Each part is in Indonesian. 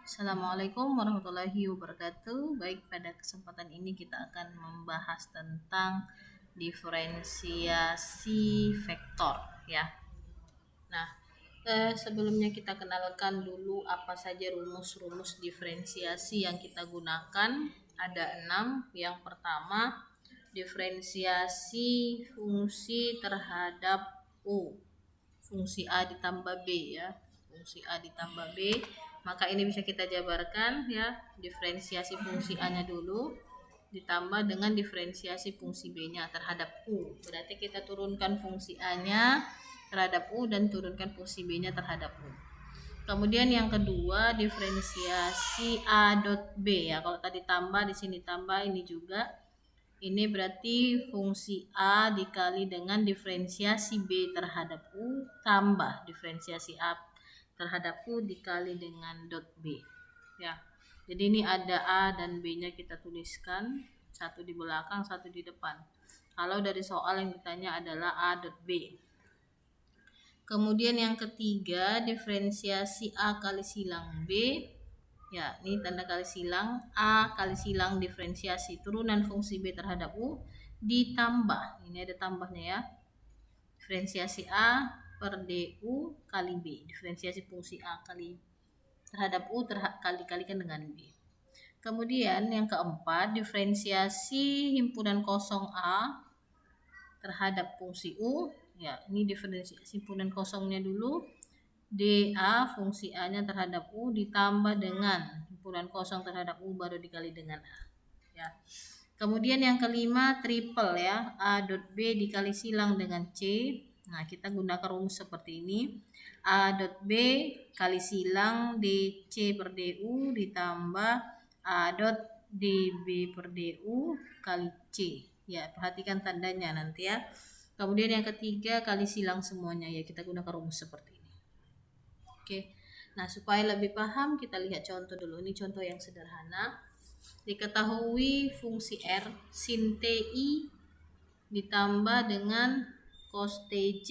Assalamualaikum warahmatullahi wabarakatuh. Baik, pada kesempatan ini kita akan membahas tentang diferensiasi vektor ya. Nah, sebelumnya kita kenalkan dulu apa saja rumus-rumus diferensiasi yang kita gunakan. Ada 6. Yang pertama, diferensiasi fungsi terhadap U. Fungsi A ditambah B ya. Fungsi A ditambah B, maka ini bisa kita jabarkan ya, diferensiasi fungsi A-nya dulu ditambah dengan diferensiasi fungsi B-nya terhadap U. Berarti kita turunkan fungsi A-nya terhadap U dan turunkan fungsi B-nya terhadap U. Kemudian yang kedua, diferensiasi A dot B ya. Kalau tadi tambah, di sini tambah, ini juga. Ini berarti fungsi A dikali dengan diferensiasi B terhadap U tambah diferensiasi A terhadap U dikali dengan dot B. Ya. Jadi ini ada A dan B-nya kita tuliskan, satu di belakang, satu di depan. Kalau dari soal yang ditanya adalah A dot B. Kemudian yang ketiga, diferensiasi A kali silang B. Ya, ini tanda kali silang. A kali silang diferensiasi turunan fungsi B terhadap U ditambah, ini ada tambahnya ya, diferensiasi A per DU kali B. Diferensiasi fungsi A kali terhadap U kali-kalikan dengan B. Kemudian yang keempat, diferensiasi himpunan kosong A terhadap fungsi U. Ya, ini diferensiasi himpunan kosongnya dulu. DA fungsi A-nya terhadap U ditambah dengan himpunan kosong terhadap U baru dikali dengan A. Ya. Kemudian yang kelima, triple ya, A dot B dikali silang dengan C. Nah, kita gunakan rumus seperti ini. A dot B kali silang DC per DU ditambah A dot DB per DU kali C. Ya, perhatikan tandanya nanti ya. Kemudian yang ketiga, kali silang semuanya ya, kita gunakan rumus seperti ini. Oke. Nah, supaya lebih paham kita lihat contoh dulu. Ini contoh yang sederhana. Diketahui fungsi R sin TI ditambah dengan cos TJ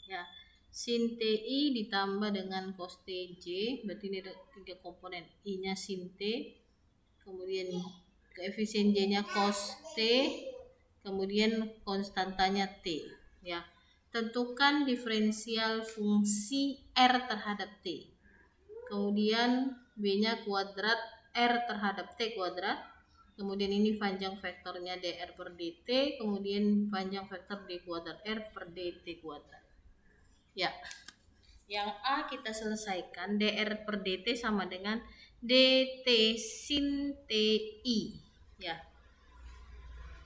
ya. Sin TI ditambah dengan cos TJ, berarti ini ada 3 komponen, I-nya sin T, kemudian koefisien J-nya cos T, kemudian konstantanya T ya. Tentukan diferensial fungsi R terhadap T. Kemudian B-nya kuadrat R terhadap T kuadrat. Kemudian ini panjang vektornya dr per dt. Kemudian panjang vektor d kuadrat R per dt kuadrat. Ya, yang A kita selesaikan, dr per dt sama dengan dt sin TI. Ya,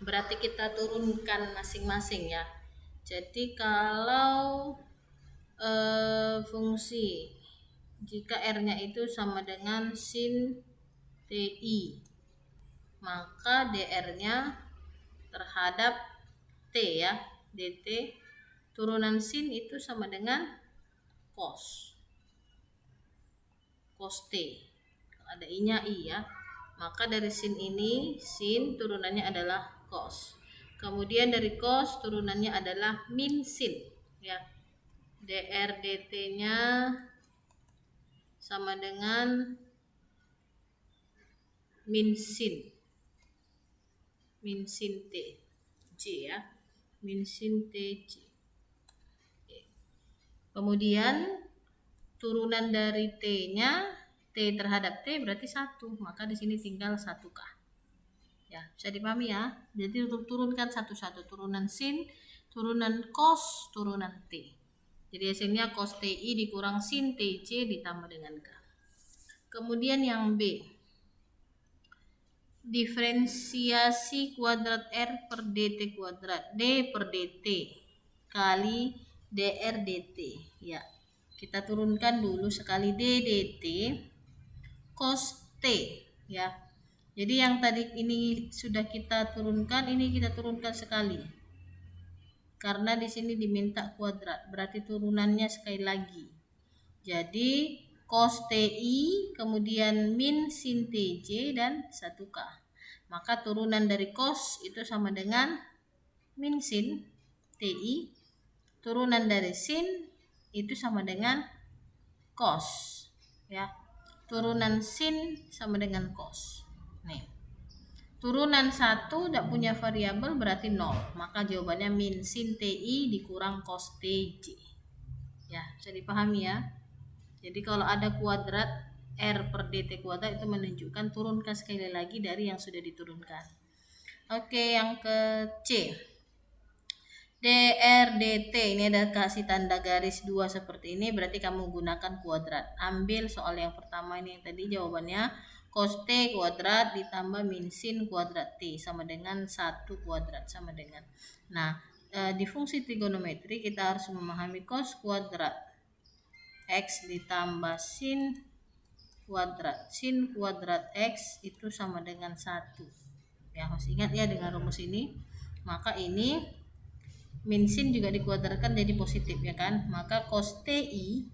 berarti kita turunkan masing-masing ya. Jadi kalau fungsi jika R-nya itu sama dengan sin TI, maka DR-nya terhadap T ya, dt turunan sin itu sama dengan cos T. Ada I-nya I ya. Maka dari sin ini, sin turunannya adalah cos. Kemudian dari cos turunannya adalah min sin ya. dr dt-nya sama dengan min sin T J ya, min sin T J. Kemudian turunan dari T-nya, T terhadap T berarti 1, maka di sini tinggal 1K. Ya, bisa dipahami ya. Jadi untuk turunkan satu-satu, turunan sin, turunan cos, turunan T. Jadi hasilnya cos TI dikurang sin TJ ditambah dengan K. Kemudian yang B, diferensiasi kuadrat R per dt kuadrat, D per dt kali dr dt. Ya, kita turunkan dulu sekali d dt cos T ya. Jadi yang tadi ini sudah kita turunkan, ini kita turunkan sekali. Karena di sini diminta kuadrat, berarti turunannya sekali lagi. Jadi cos TI kemudian min sin TJ dan 1K. Maka turunan dari cos itu sama dengan min sin TI. Turunan dari sin itu sama dengan cos ya. turunan sin sama dengan cos. Nih. Turunan 1 tidak punya variabel berarti 0. Maka jawabannya min sin TI dikurang cos TJ. Ya, bisa dipahami ya. Jadi kalau ada kuadrat R per DT kuadrat itu menunjukkan turunkan sekali lagi dari yang sudah diturunkan. Oke, yang ke C. DR DT ini ada kasih tanda garis 2 seperti ini, berarti kamu gunakan kuadrat. Ambil soal yang pertama ini yang tadi jawabannya cos T kuadrat ditambah min sin kuadrat T sama dengan 1 kuadrat sama dengan. Nah, di fungsi trigonometri kita harus memahami cos kuadrat X ditambah sin kuadrat X itu sama dengan 1. Ya, harus ingat ya dengan rumus ini. Maka ini min sin juga dikuadratkan jadi positif ya kan, maka cos TI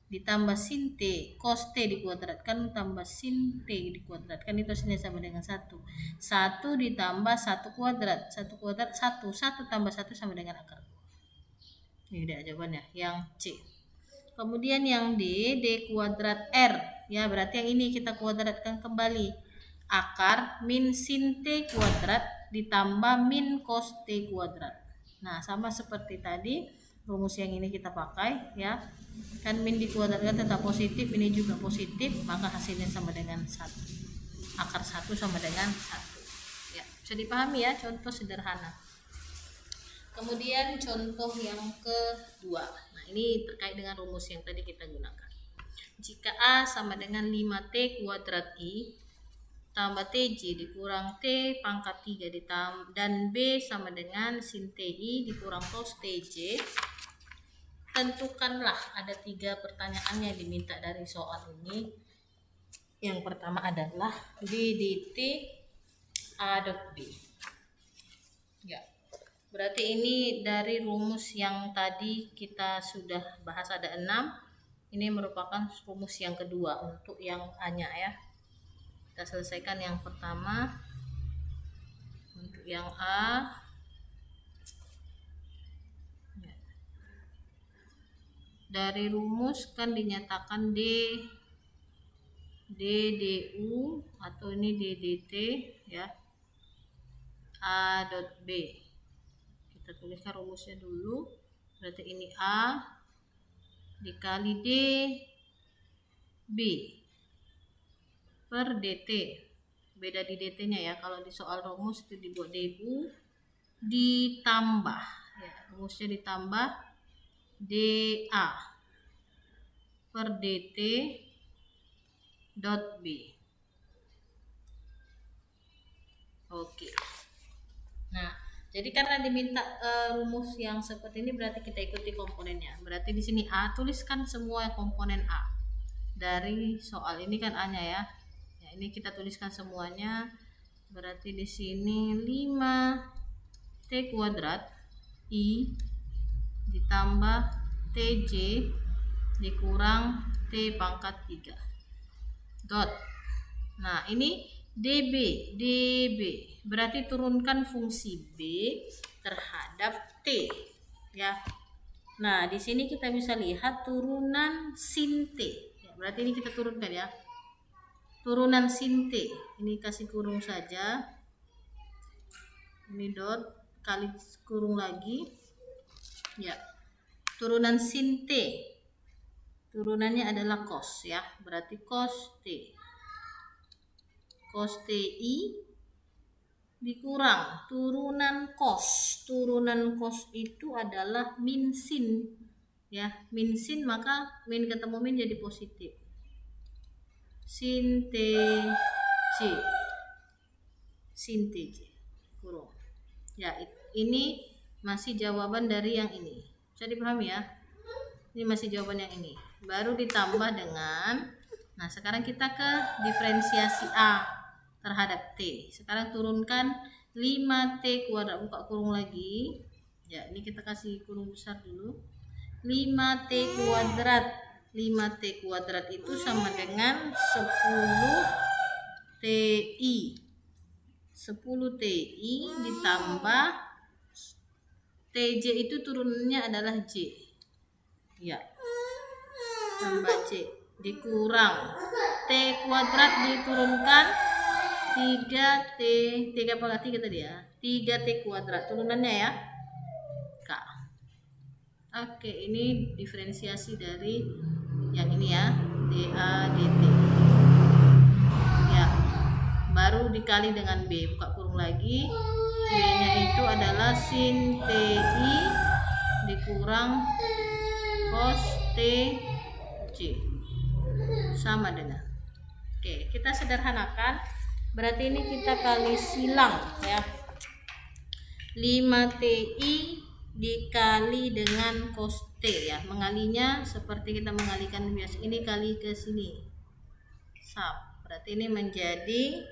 ditambah sin T, cos T dikuadratkan tambah sin T dikuadratkan itu sama dengan 1 ditambah 1 kuadrat 1 tambah 1 sama dengan akar 2. Ini udah jawabannya yang C. Kemudian yang D kuadrat R ya, berarti yang ini kita kuadratkan kembali, akar min sin T kuadrat ditambah min cos T kuadrat. Nah, sama seperti tadi, rumus yang ini kita pakai ya. Kan min dikuadratkan tetap positif, ini juga positif, maka hasilnya sama dengan 1. Akar 1 sama dengan 1. Ya, bisa dipahami ya, contoh sederhana. Kemudian contoh yang kedua. Nah, ini terkait dengan rumus yang tadi kita gunakan. Jika A sama dengan 5T kuadrat I tambah TJ dikurang T pangkat 3 dan B sama dengan sin TI dikurang cos TJ. Tentukanlah, ada 3 pertanyaan yang diminta dari soal ini. Yang pertama adalah D dt A dot B. Ya, berarti ini dari rumus yang tadi kita sudah bahas ada 6. Ini merupakan rumus yang kedua untuk yang A-nya ya. Kita selesaikan yang pertama. Untuk yang A, dari rumus kan dinyatakan DDU atau ini DDT ya, A dot B. Kita tuliskan rumusnya dulu. Berarti ini A dikali D B per DT. Beda di DT nya ya, kalau di soal rumus itu dibuat DU ditambah ya, rumusnya ditambah DA per DT dot B. Oke. Nah, jadi karena diminta rumus yang seperti ini, berarti kita ikuti komponennya. Berarti di sini A, tuliskan semua komponen A. Dari soal ini kan A-nya ya. Ini kita tuliskan semuanya. Berarti di sini 5T kuadrat I ditambah TJ dikurang T pangkat 3 dot. Nah, ini DB berarti turunkan fungsi B terhadap T ya. Nah, di sini kita bisa lihat turunan sin T ya, berarti ini kita turunkan ya, turunan sin T. Ini kasih kurung saja, ini dot kali kurung lagi ya, turunan sin T, turunannya adalah cos ya, berarti cos T, cos TI dikurang turunan cos itu adalah min sin ya, min sin, maka min ketemu min jadi positif, sin TJ kurung ya. Ini masih jawaban dari yang ini, bisa dipahami ya, ini masih jawaban yang ini, baru ditambah dengan. Nah, sekarang kita ke diferensiasi A terhadap T. Sekarang turunkan 5T kuadrat, buka kurung lagi ya, ini kita kasih kurung besar dulu. 5T kuadrat itu sama dengan 10 TI ditambah TJ itu turunannya adalah J ya, tambah J dikurang T kuadrat diturunkan 3T 3 tadi ya, 3T kuadrat turunannya ya K. Oke, ini diferensiasi dari yang ini ya, DA dt ya, baru dikali dengan B, buka kurung lagi, B nya itu adalah sin TI dikurang cos TJ sama dengan, oke kita sederhanakan, berarti ini kita kali silang ya, 5TI dikali dengan cos T ya, mengalinya seperti kita mengalikan biasa, ini kali ke sini sub, berarti ini menjadi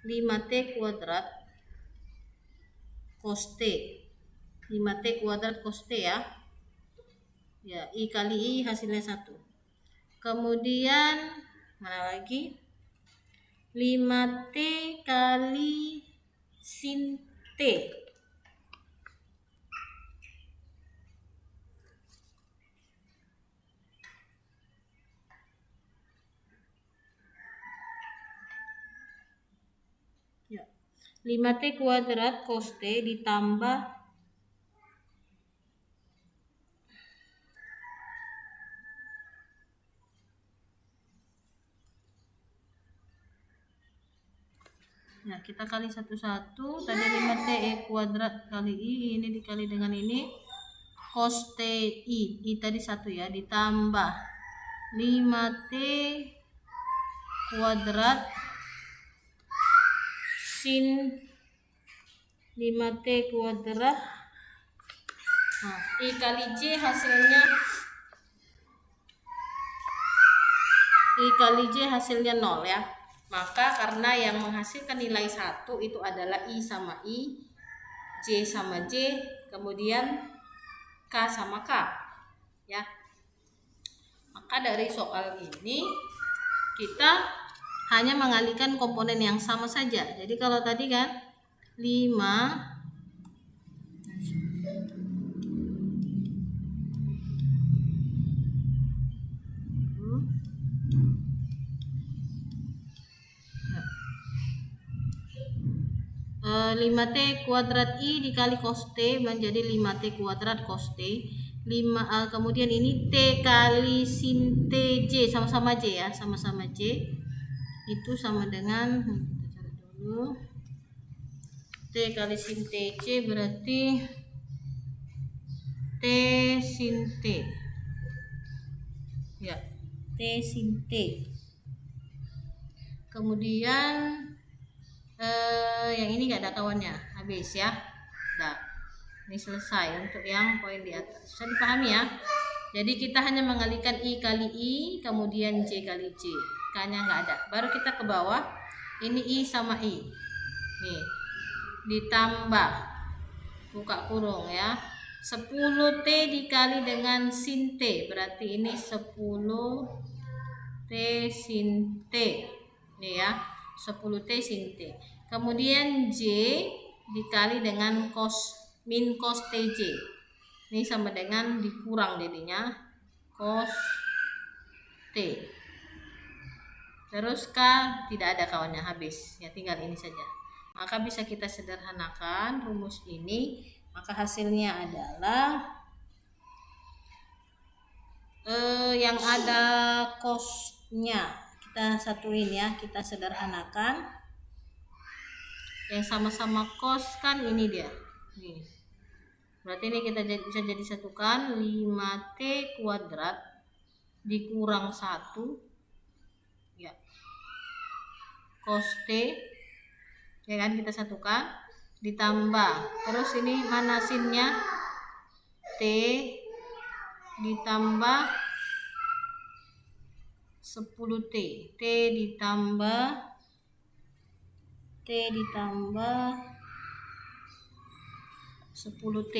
5T kuadrat cos T, 5T kuadrat cos T ya, ya I kali I hasilnya 1, kemudian mana lagi, 5T kali sin T ya, 5T kuadrat cos T ditambah ya, kita kali satu-satu, tadi 5T kuadrat kali I, ini dikali dengan ini cos TI, I tadi 1 ya, ditambah 5T kuadrat sin 5T kuadrat, nah, I kali J hasilnya, I kali J hasilnya 0 ya, maka karena yang menghasilkan nilai 1 itu adalah I sama I, J sama J, kemudian K sama K ya, maka dari soal ini kita hanya mengalihkan komponen yang sama saja. Jadi kalau tadi kan 5 5T kuadrat I dikali cos T menjadi 5T kuadrat cos T, kemudian ini T kali sin TJ, sama-sama J ya, sama-sama J, itu sama dengan, kita cari dulu, T kali sin TJ berarti T sin T ya, T sin T, kemudian yang ini gak ada kawannya, habis ya. Nah, ini selesai untuk yang poin di atas, bisa dipahami ya. Jadi kita hanya mengalihkan I kali I, kemudian J kali J, K nya nggak ada, baru kita ke bawah, ini I sama I nih, ditambah buka kurung ya, 10T dikali dengan sin T, berarti ini 10T sin T nih ya, 10T sin T, kemudian J dikali dengan min cos TJ, ini sama dengan dikurang jadinya cos T, terus K tidak ada kawannya, habis ya, tinggal ini saja, maka bisa kita sederhanakan rumus ini, maka hasilnya adalah yang ada cosnya kita satuin ya, kita sederhanakan, yang sama-sama cos kan ini dia nih, berarti ini kita bisa jadi satukan, 5T kuadrat dikurang 1 ya cos T ya kan, kita satukan, ditambah terus ini mana sinnya, T ditambah 10T, T ditambah 10T,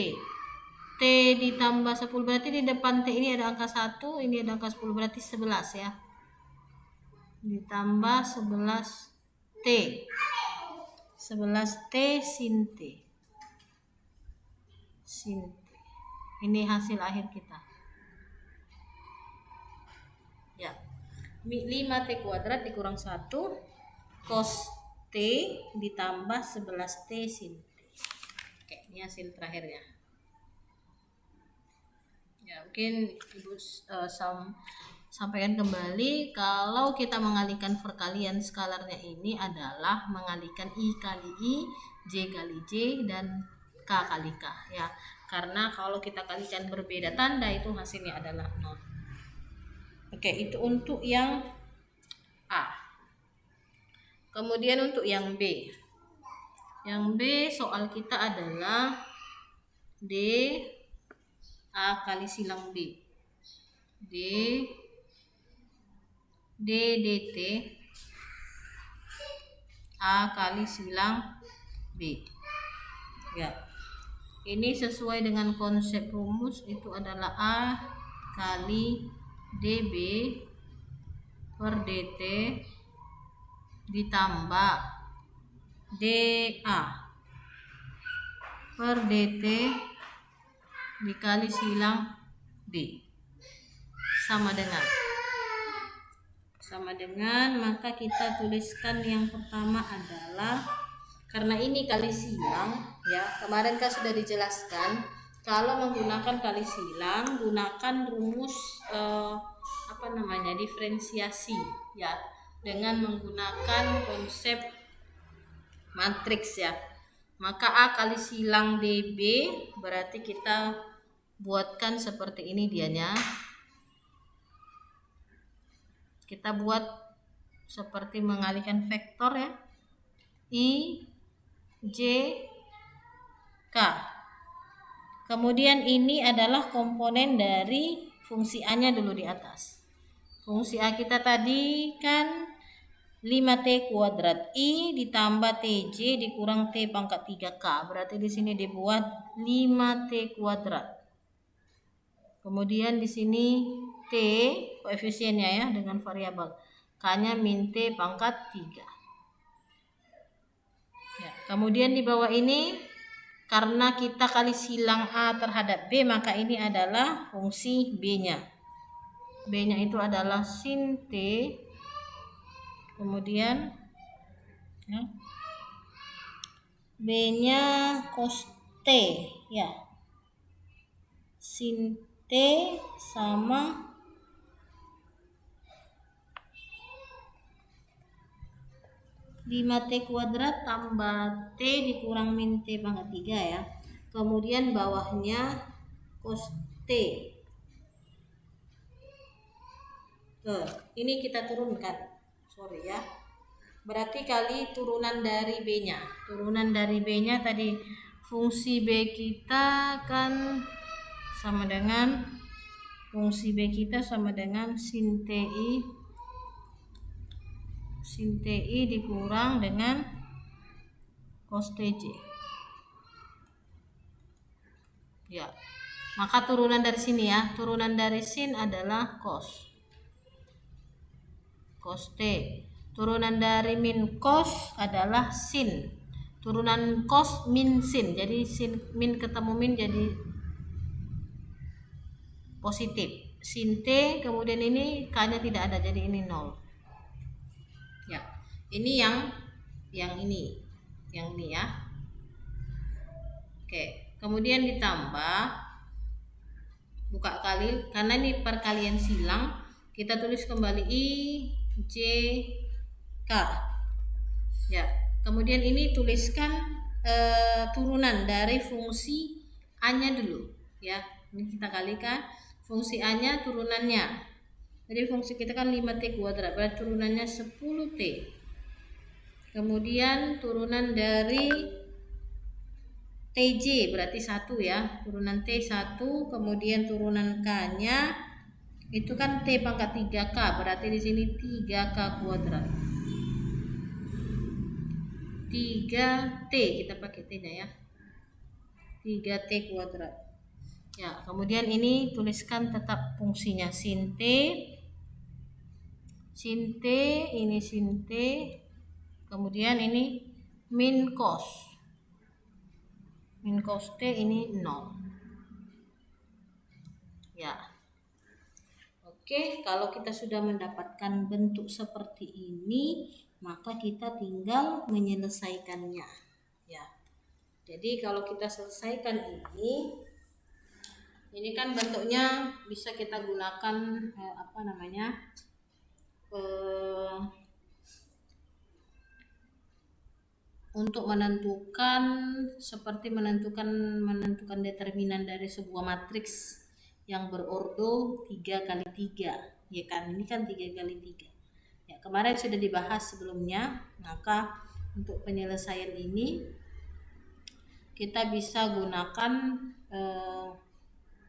T ditambah 10, berarti di depan T ini ada angka 1, ini ada angka 10, berarti 11 ya, ditambah 11T, 11T sin T, ini hasil akhir kita ya. 5T kuadrat dikurang 1 cos T ditambah 11T sin T. Oke, ini hasil terakhirnya. Ya, mungkin Ibu sampaikan kembali, kalau kita mengalihkan perkalian skalarnya ini adalah mengalihkan I kali I, J kali J, dan K kali K ya. Karena kalau kita kalikan berbeda tanda itu hasilnya adalah 0. Oke, itu untuk yang A. Kemudian untuk yang B. Yang B soal kita adalah D A kali silang B. D dt A kali silang B. Ya. Ini sesuai dengan konsep rumus, itu adalah A kali dB per dt ditambah dA per dt dikali silang B sama dengan maka kita tuliskan yang pertama adalah, karena ini kali silang ya, kemarin kan sudah dijelaskan kalau menggunakan kali silang gunakan rumus diferensiasi ya, dengan menggunakan konsep matriks ya. Maka A kali silang DB berarti kita buatkan seperti ini dianya. Kita buat seperti mengalihkan vektor ya. I, J, K. Kemudian ini adalah komponen dari fungsi A-nya dulu di atas. Fungsi A kita tadi kan 5T kuadrat I ditambah TJ dikurang T pangkat 3K. Berarti di sini dibuat 5T kuadrat. Kemudian di sini T koefisiennya ya dengan variabel. K-nya min T pangkat 3. Ya, kemudian di bawah ini karena kita kali silang A terhadap B, maka ini adalah fungsi B-nya. B-nya itu adalah sin T. Kemudian ya, B-nya cos T ya. Sin T sama (5T kuadrat tambah T dikurang min T pangkat 3 ya. Kemudian bawahnya cos T. Ini kita turunkan. Sorry ya. Berarti kali turunan dari B-nya. Turunan dari B-nya tadi fungsi B kita kan sama dengan sin TI dikurang dengan cos TJ. Ya. Maka turunan dari sini ya, turunan dari sin adalah cos T. Turunan dari min cos adalah sin. Turunan cos min sin. Jadi sin min ketemu min jadi positif. Sin T, kemudian ini K-nya tidak ada, jadi ini 0. Ya. Ini yang ini ya. Oke, kemudian ditambah buka kali, karena ini perkalian silang, kita tulis kembali I, J, K. Ya, kemudian ini tuliskan turunan dari fungsi A-nya dulu ya. Ini kita kalikan fungsi A-nya turunannya. Jadi fungsi kita kan 5T kuadrat, berarti turunannya 10T. Kemudian turunan dari TJ berarti 1 ya. Turunan T 1, kemudian turunan K-nya itu kan T pangkat 3K, berarti di sini 3K kuadrat. 3T kita pakai T-nya ya. 3T kuadrat. Ya, kemudian ini tuliskan tetap fungsinya sin T, ini sin T, kemudian ini min cos T ini 0. Ya. Oke, kalau kita sudah mendapatkan bentuk seperti ini, maka kita tinggal menyelesaikannya. Ya. Jadi kalau kita selesaikan ini kan bentuknya bisa kita gunakan untuk menentukan seperti menentukan determinan dari sebuah matriks yang berordo 3 kali 3, ya kan? Ini kan 3 kali 3. Ya, kemarin sudah dibahas sebelumnya, maka untuk penyelesaian ini kita bisa gunakan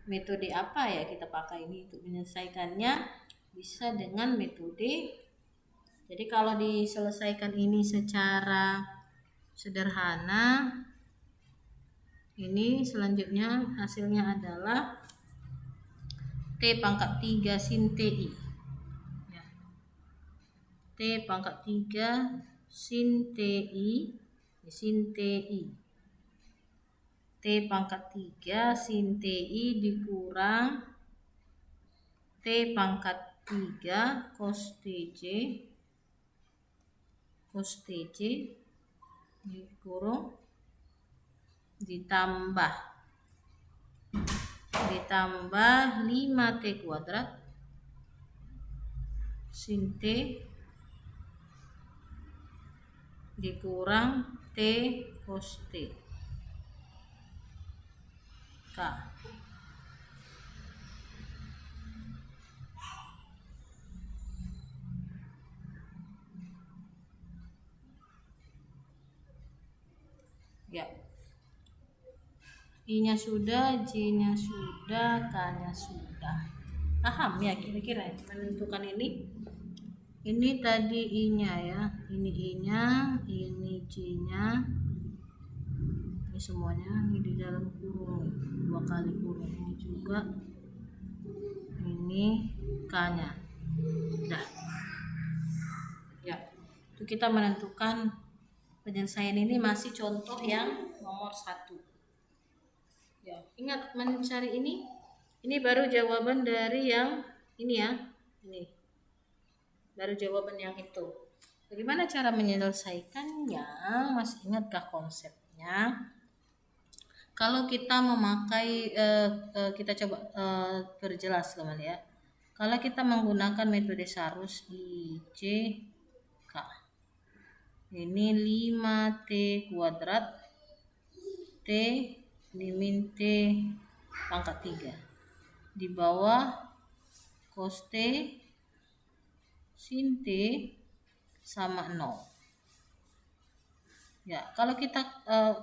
metode apa ya kita pakai ini untuk menyelesaikannya. Bisa dengan metode, jadi kalau diselesaikan ini secara sederhana, ini selanjutnya hasilnya adalah T pangkat 3 sin TI. Ya. T pangkat 3 sin TI, sin TI. T pangkat 3 sin TI dikurang T pangkat 3 cos TJ dikurung ditambah 5T kuadrat sin T dikurang T cos T K. Ya. I-nya sudah, J-nya sudah, K-nya sudah. Paham ya kira-kira menentukan ini? Ini tadi I-nya ya. Ini I-nya, ini J-nya. Ini semuanya ini di dalam kurung, 2 kali kurung. Ini juga. Ini K-nya. Udah. Ya. Itu kita menentukan penyelesaian ini masih contoh yang nomor 1. Ya, ingat mencari ini baru jawaban dari yang ini ya. Ini. Baru jawaban yang itu. Bagaimana cara menyelesaikannya? Masih ingatkah konsepnya? Kalau kita memakai kita coba perjelas kembali ya. Kalau kita menggunakan metode Sarus I, J, K. Ini 5T kuadrat T min T pangkat 3 di bawah cos T sin T sama 0. Ya, kalau kita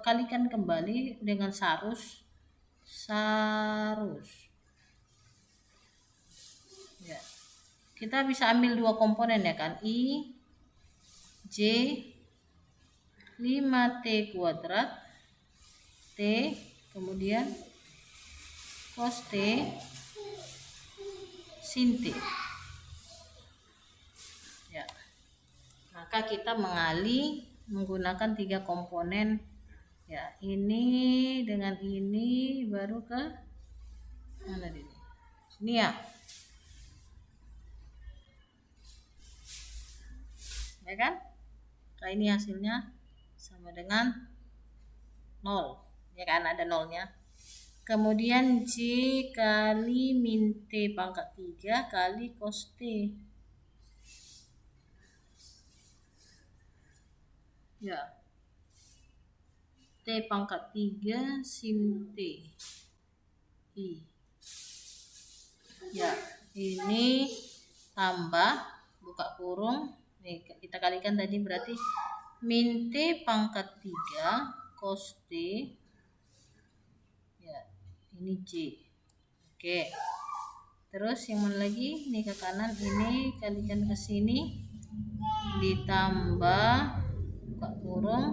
kalikan kembali dengan Sarus. Ya. Kita bisa ambil 2 komponen ya kan? I J 5T kuadrat T kemudian cos T sin T. Ya. Maka kita mengali menggunakan 3 komponen. Ya, ini dengan ini baru ke mana ini? Sini ya. Ya kan? Nah, ini hasilnya sama dengan 0. Ya kan, ada 0-nya. Kemudian J kali min T pangkat 3 kali cos T. Ya. T pangkat 3 sin T. I. Ya, ini tambah buka kurung. Nih, kita kalikan tadi berarti min T pangkat 3 cos T. Ya, ini J. Oke. Terus yang mana lagi? Ini ke kanan, ini kalikan ke sini ditambah buka kurung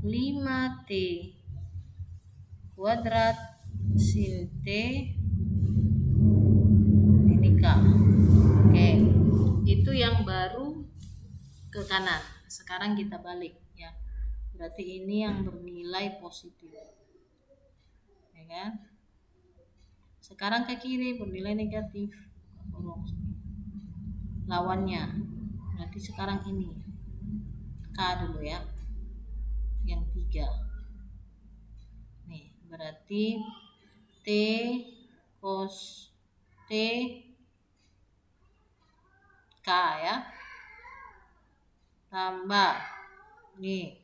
5T kuadrat sin T ini K. Oke. Itu yang baru ke kanan. Sekarang kita balik ya. Berarti ini yang bernilai positif. Ya kan? Sekarang ke kiri bernilai negatif. lawannya. Berarti sekarang ini K dulu ya, yang 3. Nih, berarti T cos T K ya, tambah nih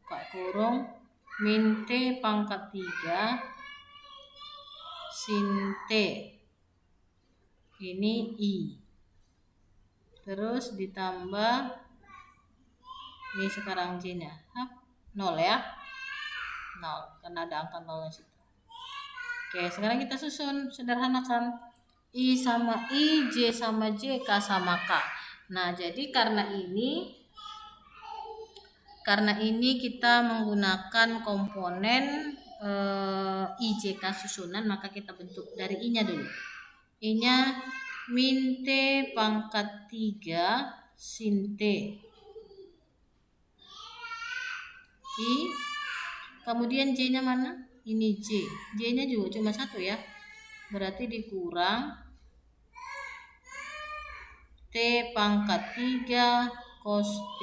buka kurung min T pangkat 3 sin T, ini I, terus ditambah ini sekarang J nya 0 ya, 0 karena ada angka 0 di situ. Oke, sekarang kita susun, sederhanakan. I sama I, J sama J, K sama K. Nah, jadi karena ini kita menggunakan komponen I, J, K susunan, maka kita bentuk dari I nya dulu. I nya min T pangkat 3 sin T I, kemudian J nya mana? Ini J nya juga cuma 1 ya, berarti dikurang T pangkat 3 cos T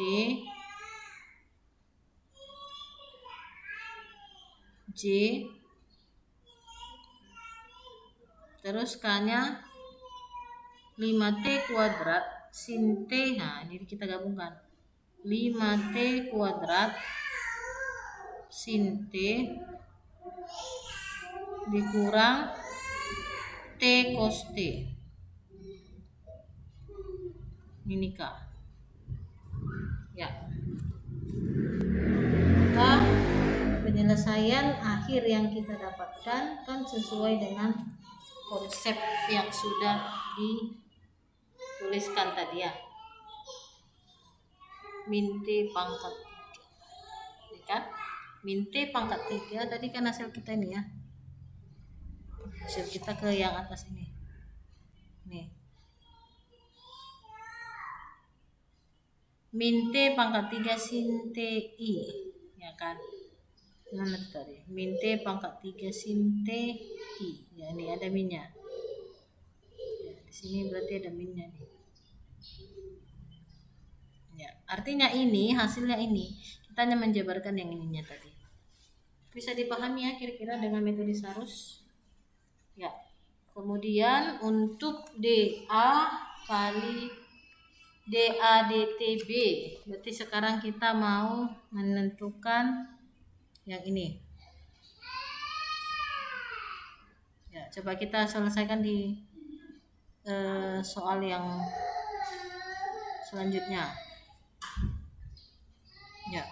J, terus K nya 5T kuadrat sin T. Nah, ini kita gabungkan 5T kuadrat sin T dikurang T cos T, ini K ya. Maka penyelesaian akhir yang kita dapatkan kan sesuai dengan konsep yang sudah dituliskan tadi ya, min T pangkat 3 kan, min T pangkat 3 tadi kan hasil kita ini ya, hasil kita ke yang atas ini nih, min T pangkat 3 sin TI ya kan, mana tadi min T pangkat 3 sin TI ya, ini ada minnya ya, di sini berarti ada minnya nih ya, artinya ini hasilnya ini, kita hanya menjabarkan yang ininya tadi. Bisa dipahami ya kira-kira dengan metode Sarus ya. Kemudian untuk DA kali DA DTB, berarti sekarang kita mau menentukan yang ini ya, coba kita selesaikan di soal yang selanjutnya ya.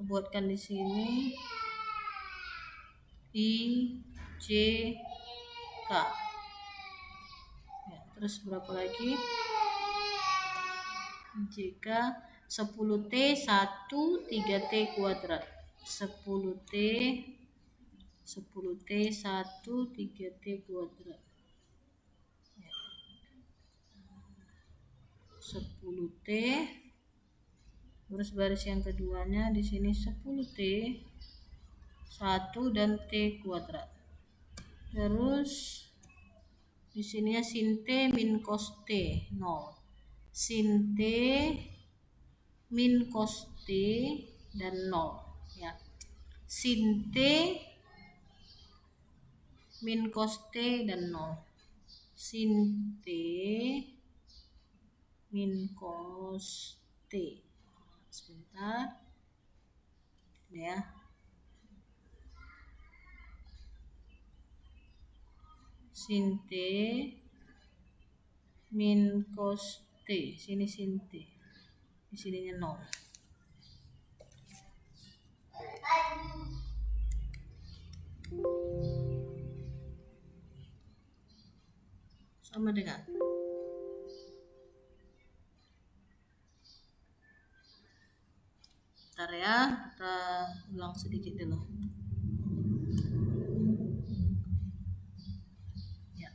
Buatkan di sini I, J, K ya, terus berapa lagi JK 10T 1 3T kuadrat 10T 1 3T kuadrat ya. 10T terus baris yang keduanya di sini 10T 1 dan T kuadrat, terus di sininya sin T min cos T 0, sin T min cos T dan 0 ya, sin T min cos T dan 0, sin T min cos T. Sebentar ya, sin T min cos T, sini sin T, di sininya 0. Sama dengan bentar ya, kita ulang sedikit dulu ya.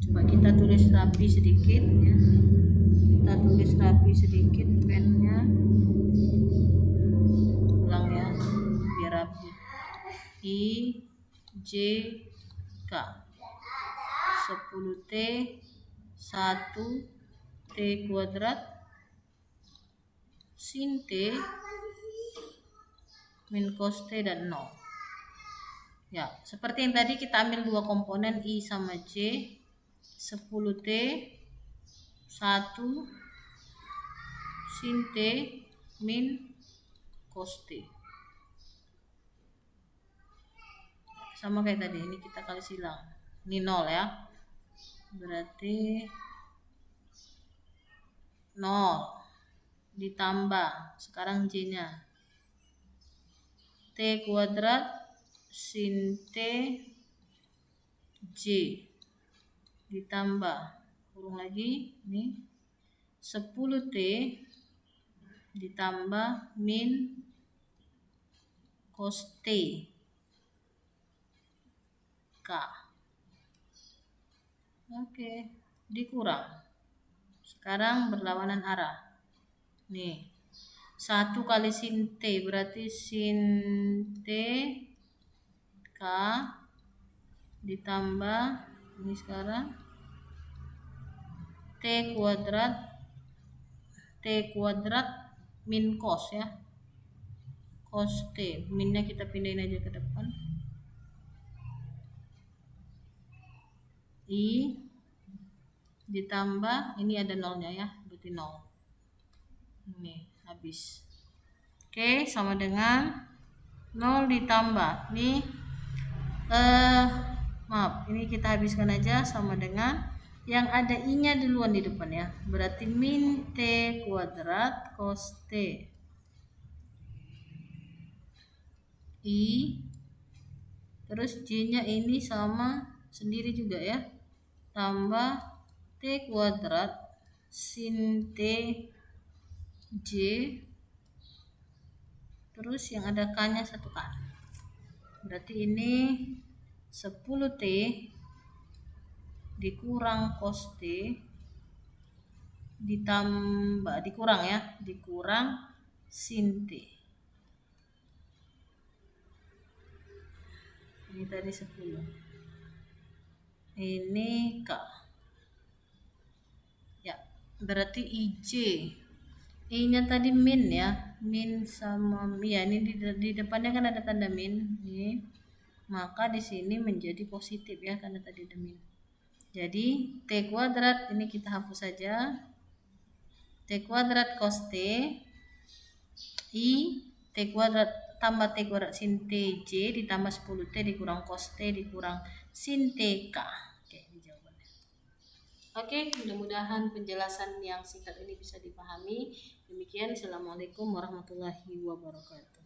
Coba kita tulis rapi sedikit ya, kita tulis rapi sedikit pennya, ulang ya. I J K 10T 1 T kuadrat sin T min cos T dan 0. Ya, seperti yang tadi kita ambil dua komponen I sama J, 10T 1 sin T min cos T. Sama kayak tadi, ini kita kali silang. Ini 0 ya. Berarti 0 ditambah, sekarang J-nya. T kuadrat sin T J ditambah, kurung lagi, ini 10T ditambah min cos T K. Oke, dikurang. Sekarang berlawanan arah. Nih, 1 kali sin T berarti sin T K ditambah ini sekarang T kuadrat min cos ya. Cos T, minnya kita pindahin aja ke depan. I ditambah ini ada nolnya ya, berarti 0. Ini habis. Oke, sama dengan 0 ditambah nih maaf, ini kita habiskan aja, sama dengan yang ada I nya duluan di depan ya, berarti min T kuadrat cos T I, terus J nya ini sama sendiri juga ya, tambah T kuadrat sin T J, terus yang ada K nya 1 kali, berarti ini 10T dikurang cos T ditambah dikurang sin T. Ini tadi 10, ini K ya, berarti IJ, I nya tadi min ya, min sama ya, ini di depannya kan ada tanda min nih, maka di sini menjadi positif ya karena tadi ada min. Jadi T kuadrat ini kita hapus saja, T kuadrat cos T I T kuadrat tambah T kuadrat sin T J ditambah 10T dikurang cos T dikurang sin T K. Oke, ini jawabannya. Oke, mudah-mudahan penjelasan yang singkat ini bisa dipahami. Demikian, assalamualaikum warahmatullahi wabarakatuh.